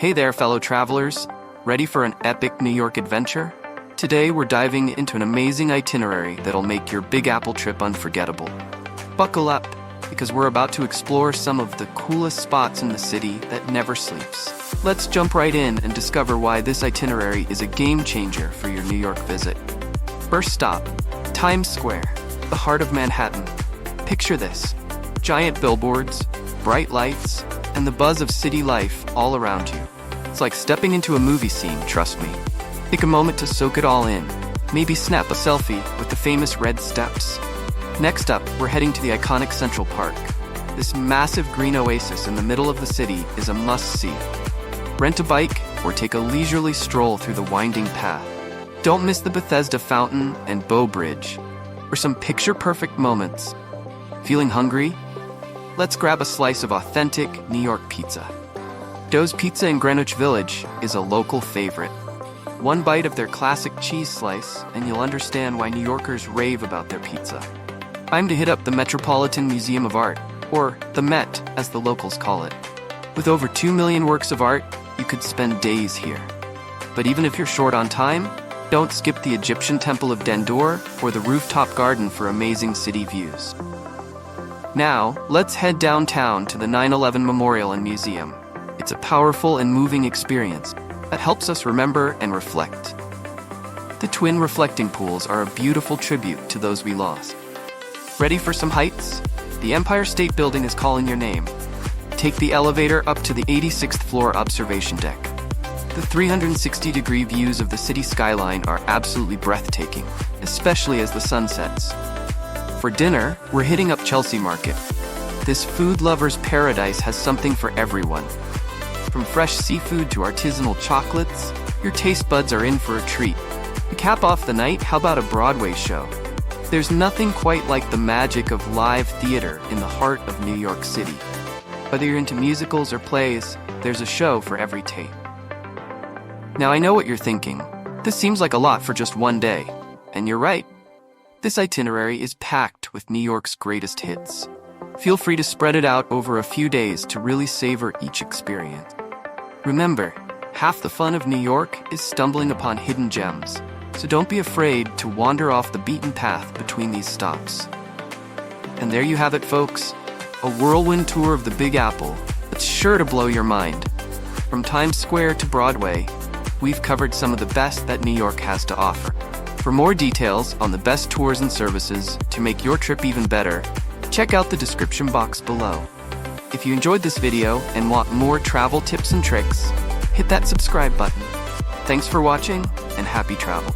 Hey there, fellow travelers. Ready for an epic New York adventure? Today, we're diving into an amazing itinerary that'll make your Big Apple trip unforgettable. Buckle up, because we're about to explore some of the coolest spots in the city that never sleeps. Let's jump right in and discover why this itinerary is a game changer for your New York visit. First stop, Times Square, the heart of Manhattan. Picture this: giant billboards, bright lights, and the buzz of city life all around you. It's like stepping into a movie scene, trust me. Take a moment to soak it all in. Maybe snap a selfie with the famous red steps. Next up, we're heading to the iconic Central Park. This massive green oasis in the middle of the city is a must-see. Rent a bike or take a leisurely stroll through the winding path. Don't miss the Bethesda Fountain and Bow Bridge for some picture-perfect moments. Feeling hungry? Let's grab a slice of authentic New York pizza. Doe's Pizza in Greenwich Village is a local favorite. One bite of their classic cheese slice, and you'll understand why New Yorkers rave about their pizza. Time to hit up the Metropolitan Museum of Art, or the Met, as the locals call it. With over 2 million works of art, you could spend days here. But even if you're short on time, don't skip the Egyptian Temple of Dendur or the rooftop garden for amazing city views. Now, let's head downtown to the 9/11 Memorial and Museum. It's a powerful and moving experience that helps us remember and reflect. The twin reflecting pools are a beautiful tribute to those we lost. Ready for some heights? The Empire State Building is calling your name. Take the elevator up to the 86th floor observation deck. The 360-degree views of the city skyline are absolutely breathtaking, especially as the sun sets. For dinner, we're hitting up Chelsea Market. This food lover's paradise has something for everyone. From fresh seafood to artisanal chocolates, your taste buds are in for a treat. To cap off the night, how about a Broadway show? There's nothing quite like the magic of live theater in the heart of New York City. Whether you're into musicals or plays, there's a show for every taste. Now I know what you're thinking. This seems like a lot for just one day. And you're right. This itinerary is packed with New York's greatest hits. Feel free to spread it out over a few days to really savor each experience. Remember, half the fun of New York is stumbling upon hidden gems, so don't be afraid to wander off the beaten path between these stops. And there you have it, folks, a whirlwind tour of the Big Apple that's sure to blow your mind. From Times Square to Broadway, we've covered some of the best that New York has to offer. For more details on the best tours and services to make your trip even better, check out the description box below. If you enjoyed this video and want more travel tips and tricks, hit that subscribe button. Thanks for watching, and happy travel.